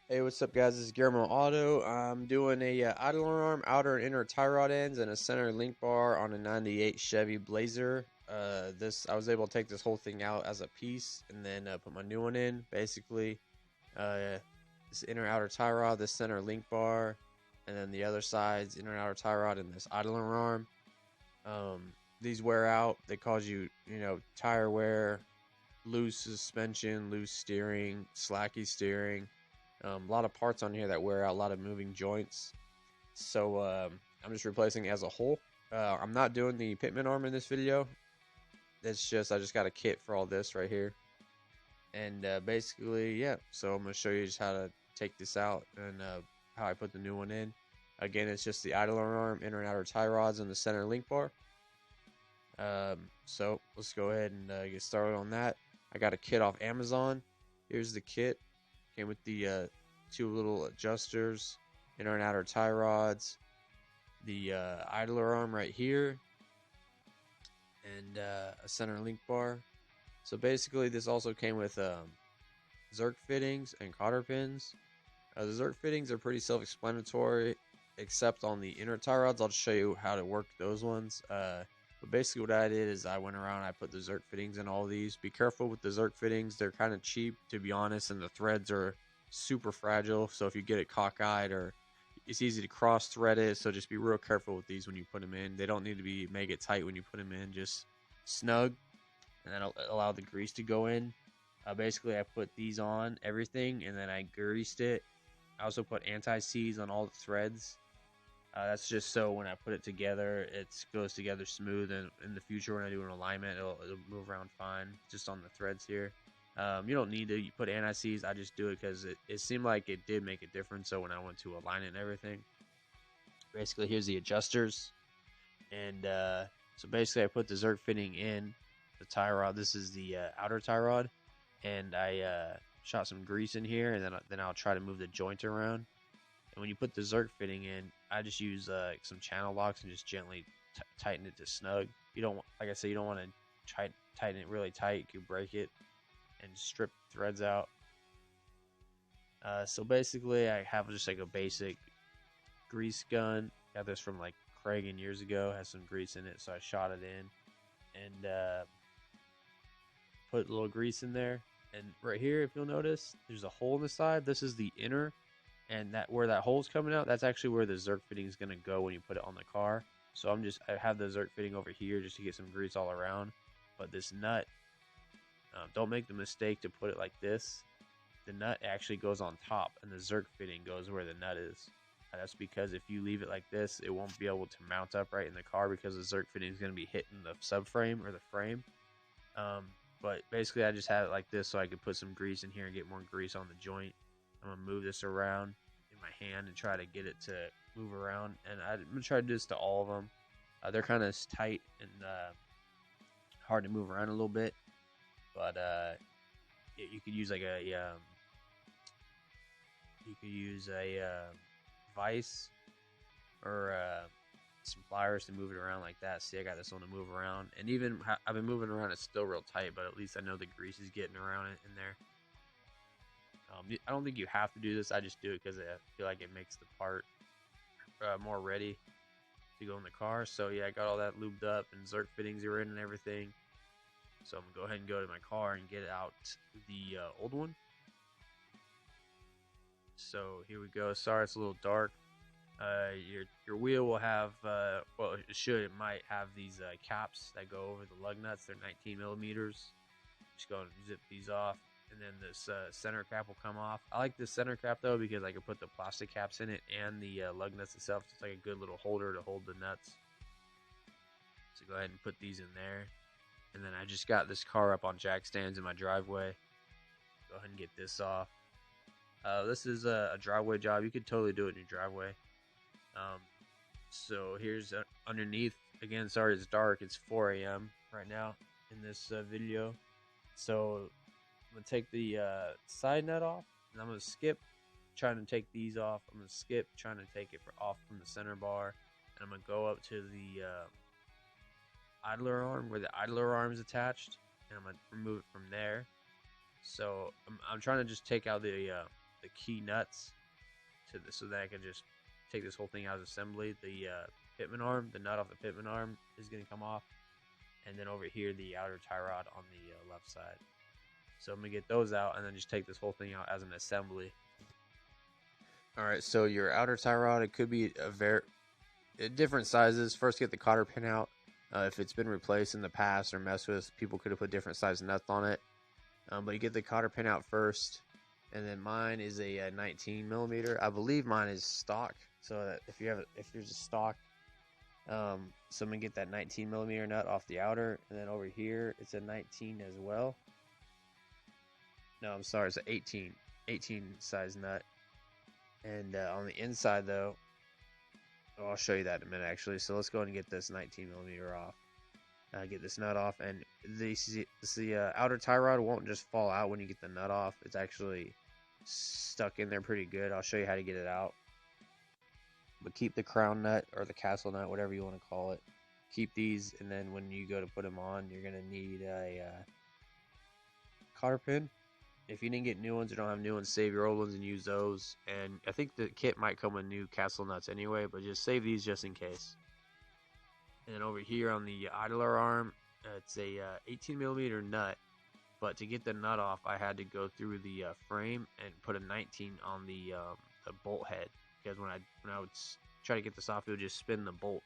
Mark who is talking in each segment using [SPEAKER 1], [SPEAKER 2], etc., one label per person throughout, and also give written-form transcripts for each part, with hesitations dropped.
[SPEAKER 1] Hey, what's up, guys? This is Guillermo Auto. I'm doing a idler arm, outer and inner tie rod ends, and a center link bar on a '98 Chevy Blazer. This I was able to take this whole thing out as a piece and then put my new one in. Basically, uh, this inner outer tie rod, this center link bar, and then the other sides inner and outer tie rod, and this idler arm. These wear out. They cause you tire wear, loose suspension, loose steering, slacky steering. A lot of parts on here that wear out, a lot of moving joints. So I'm just replacing it as a whole. I'm not doing the Pitman arm in this video. It's just I just got a kit for all this right here. And basically, yeah. So I'm gonna show you just how to take this out and how I put the new one in. Again, it's just the idler arm, inner and outer tie rods, and the center link bar. So let's go ahead and get started on that. I got a kit off Amazon. Here's the kit. Came with the two little adjusters, inner and outer tie rods, the idler arm right here, and a center link bar. So basically, this also came with Zerk fittings and cotter pins. The Zerk fittings are pretty self-explanatory, except on the inner tie rods. I'll just show you how to work those ones. But basically what I did is I went around and I put the Zerk fittings in all these. Be careful with the Zerk fittings. They're kind of cheap, to be honest, and the threads are super fragile. So if you get it cockeyed, or it's easy to cross thread it. So just be real careful with these when you put them in. They don't need to be mega tight when you put them in. Just snug, and then allow the grease to go in. Basically I put these on everything, and then I greased it. I also put anti-seize on all the threads. That's just so when I put it together, it goes together smooth, and in the future when I do an alignment, it'll move around fine, just on the threads here. You don't need to put anti-seize. I just do it because it seemed like it did make a difference. So when I went to align it and everything, basically here's the adjusters, and so basically I put the Zerk fitting in the tie rod. This is the outer tie rod, and I shot some grease in here, and then I'll try to move the joint around. And when you put the Zerk fitting in, I just use some channel locks and just gently tighten it to snug. You don't, like I said, you don't want to tighten it really tight. You could break it and strip threads out. So basically, I have just like a basic grease gun. Got this from like Kragen years ago. Has some grease in it, so I shot it in and put a little grease in there. And right here, if you'll notice, there's a hole in the side. This is the inner. And that where that hole's coming out, that's actually where the Zerk fitting is going to go when you put it on the car. So I have the Zerk fitting over here just to get some grease all around. But this nut, don't make the mistake to put it like this. The nut actually goes on top, and the Zerk fitting goes where the nut is. That's because if you leave it like this, it won't be able to mount up right in the car, because the Zerk fitting is going to be hitting the subframe or the frame. But basically, I just have it like this so I could put some grease in here and get more grease on the joint. I'm going to move this around in my hand and try to get it to move around. And I'm going to try to do this to all of them. They're kind of tight and hard to move around a little bit. But you could use like a vise or some pliers to move it around like that. See, I got this one to move around. And even I've been moving around, it's still real tight, but at least I know the grease is getting around it in there. I don't think you have to do this. I just do it because I feel like it makes the part more ready to go in the car. So yeah, I got all that lubed up, and Zerk fittings are in and everything. So I'm gonna go ahead and go to my car and get out the old one. So here we go. Sorry, it's a little dark. Your wheel will have well, it might have these caps that go over the lug nuts. They're 19 millimeters. Just go and zip these off. And then this center cap will come off. I like this center cap though because I can put the plastic caps in it and the lug nuts itself. It's like a good little holder to hold the nuts. So go ahead and put these in there. And then I just got this car up on jack stands in my driveway. Go ahead and get this off. This is a driveway job. You could totally do it in your driveway. So here's underneath. Again, sorry it's dark. It's 4 a.m. right now in this video. So I'm going to take the side nut off, and I'm going to skip trying to take these off. I'm going to skip trying to take it off from the center bar, and I'm going to go up to the idler arm where the idler arm is attached, and I'm going to remove it from there. So I'm trying to just take out the the key nuts to this, so that I can just take this whole thing out of assembly. The Pitman arm, the nut off the Pitman arm is going to come off, and then over here the outer tie rod on the left side. So I'm going to get those out and then just take this whole thing out as an assembly. Alright, so your outer tie rod, it could be different sizes. First, get the cotter pin out. If it's been replaced in the past or messed with, people could have put different size nuts on it. But you get the cotter pin out first, and then mine is a 19 millimeter. I believe mine is stock. So that if there's a stock, so I'm gonna get that 19 millimeter nut off the outer, and then over here it's a 19 as well. No, I'm sorry, it's an 18 size nut. And on the inside though, I'll show you that in a minute actually. So let's go ahead and get this 19 millimeter off. Get this nut off, and the outer tie rod won't just fall out when you get the nut off. It's actually stuck in there pretty good. I'll show you how to get it out. But keep the crown nut or the castle nut, whatever you want to call it. Keep these, and then when you go to put them on, you're gonna need a cotter pin. If you didn't get new ones or don't have new ones, save your old ones and use those. And I think the kit might come with new castle nuts anyway, but just save these just in case. And then over here on the idler arm, it's a 18 millimeter nut. But to get the nut off, I had to go through the frame and put a 19 on the bolt head, because when I would try to get this off, it would just spin the bolt.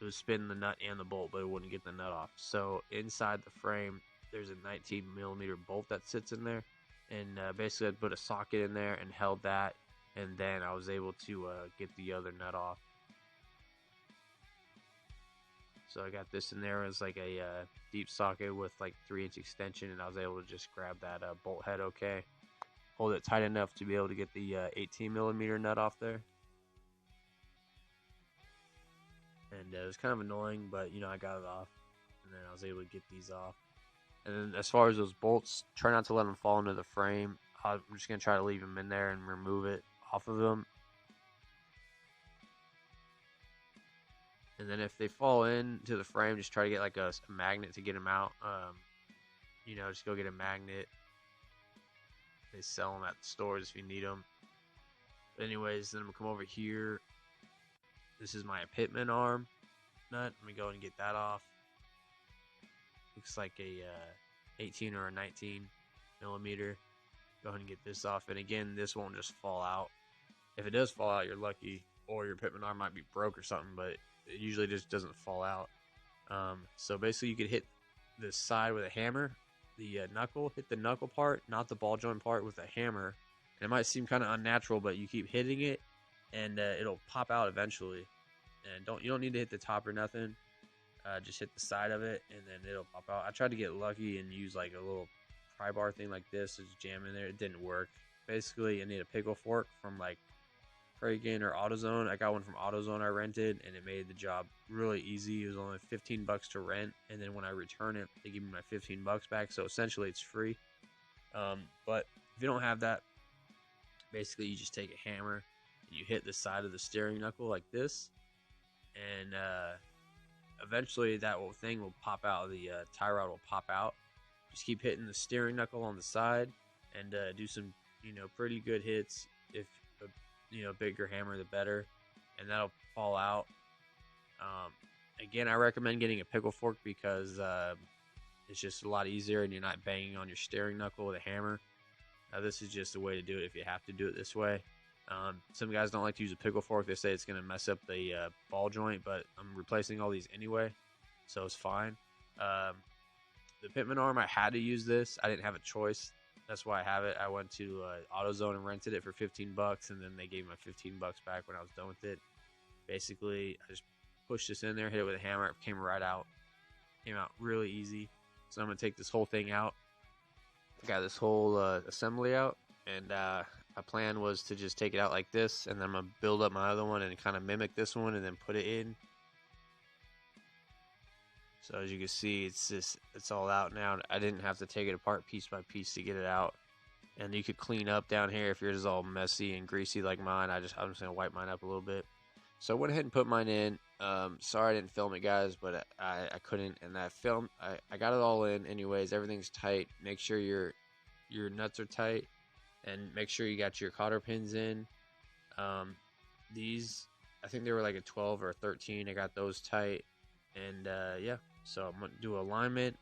[SPEAKER 1] It would spin the nut and the bolt, but it wouldn't get the nut off. So inside the frame, there's a 19 millimeter bolt that sits in there, and basically I put a socket in there and held that, and then I was able to get the other nut off. So I got this in there as like a deep socket with like 3-inch extension, and I was able to just grab that bolt head okay. Hold it tight enough to be able to get the 18 millimeter nut off there. And it was kind of annoying, but you know, I got it off, and then I was able to get these off. And then as far as those bolts, try not to let them fall into the frame. I'm just going to try to leave them in there and remove it off of them. And then if they fall into the frame, just try to get like a magnet to get them out. You know, just go get a magnet. They sell them at the stores if you need them. But anyways, then I'm going to come over here. This is my Pitman arm nut. Let me go and get that off. Looks like a 18 or a 19 millimeter. Go ahead and get this off. And again, this won't just fall out. If it does fall out, you're lucky. Or your Pitman arm might be broke or something, but it usually just doesn't fall out. So basically you could hit the side with a hammer, the knuckle, hit the knuckle part, not the ball joint part, with a hammer. And it might seem kind of unnatural, but you keep hitting it and it'll pop out eventually. And you don't need to hit the top or nothing. Just hit the side of it and then it'll pop out. I tried to get lucky and use like a little pry bar thing like this to just jam in there. It didn't work. Basically, I need a pickle fork from like Kragen or AutoZone. I got one from AutoZone I rented, and it made the job really easy. It was only $15 to rent, and then when I return it, they give me my $15 back. So essentially, it's free. But if you don't have that, basically you just take a hammer and you hit the side of the steering knuckle like this, and eventually that thing will pop out. The tie rod will pop out. Just keep hitting the steering knuckle on the side, and do some pretty good hits. If bigger hammer the better, and that'll fall out. Again, I recommend getting a pickle fork because it's just a lot easier and you're not banging on your steering knuckle with a hammer. This is just a way to do it if you have to do it this way. Some guys don't like to use a pickle fork. They say it's going to mess up the ball joint, but I'm replacing all these anyway, so it's fine. The Pitman arm, I had to use this. I didn't have a choice. That's why I have it. I went to AutoZone and rented it for $15, and then they gave me my $15 back when I was done with it. Basically, I just pushed this in there, hit it with a hammer, it came right out. Came out really easy. So I'm going to take this whole thing out. I got this whole assembly out, and my plan was to just take it out like this, and then I'm going to build up my other one and kind of mimic this one and then put it in. So as you can see, it's all out now. I didn't have to take it apart piece by piece to get it out. And you could clean up down here if yours is all messy and greasy like mine. I'm just going to wipe mine up a little bit. So I went ahead and put mine in. Sorry I didn't film it, guys, but I couldn't. And I got it all in anyways. Everything's tight. Make sure your nuts are tight. and make sure you got your cotter pins in. These, I think they were like a 12 or a 13. I got those tight, and yeah. So I'm gonna do alignment.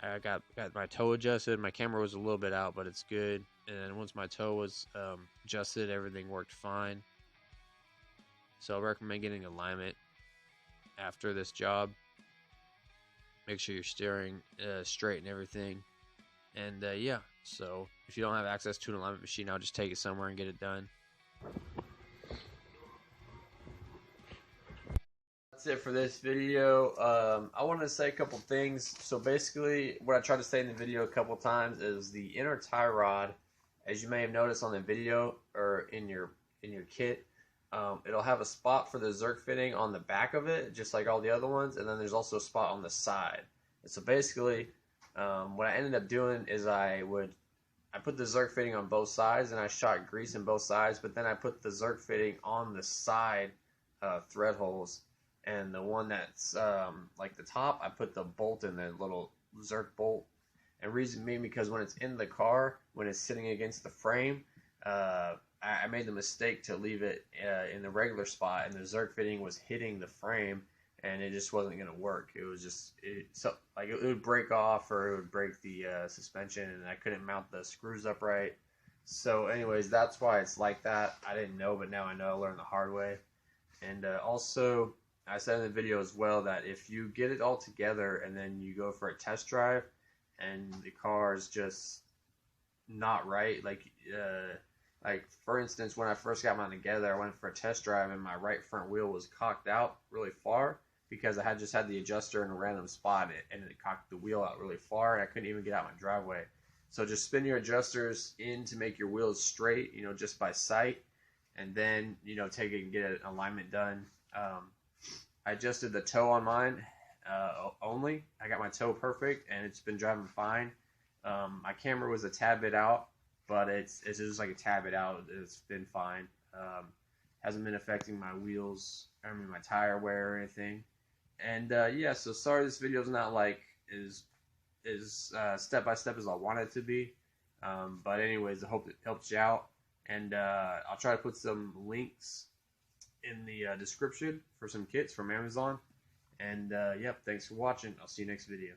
[SPEAKER 1] I got my toe adjusted. My camera was a little bit out, but it's good. And then once my toe was adjusted, everything worked fine. So I recommend getting alignment after this job. Make sure you're steering straight and everything. And yeah, so if you don't have access to an alignment machine, I'll just take it somewhere and get it done. That's it for this video. I want to say a couple things. So basically, what I tried to say in the video a couple times is the inner tie rod, as you may have noticed on the video or in your kit, it'll have a spot for the Zerk fitting on the back of it, just like all the other ones, and then there's also a spot on the side. And so basically, what I ended up doing is I put the Zerk fitting on both sides, and I shot grease in both sides, but then I put the Zerk fitting on the side thread holes. And the one that's like the top, I put the bolt in, the little Zerk bolt. And reason being because when it's in the car, when it's sitting against the frame, I made the mistake to leave it in the regular spot, and the Zerk fitting was hitting the frame, and it just wasn't going to work. It was just it would break off, or it would break the suspension, and I couldn't mount the screws up right. So anyways, that's why it's like that. I didn't know, but now I know. I learned the hard way. And also, I said in the video as well that if you get it all together and then you go for a test drive and the car is just not right, like for instance, when I first got mine together, I went for a test drive and my right front wheel was cocked out really far because I had just had the adjuster in a random spot, and it cocked the wheel out really far, and I couldn't even get out my driveway. So just spin your adjusters in to make your wheels straight, just by sight, and then take it and get an alignment done. I adjusted the toe on mine only. I got my toe perfect, and it's been driving fine. My camera was a tad bit out, but it's just like a tad bit out. It's been fine. Hasn't been affecting my wheels, my tire wear or anything. And yeah, so sorry this video is not like as step by step as I want it to be. But anyways, I hope it helps you out. And I'll try to put some links in the description for some kits from Amazon. And yep, thanks for watching. I'll see you next video.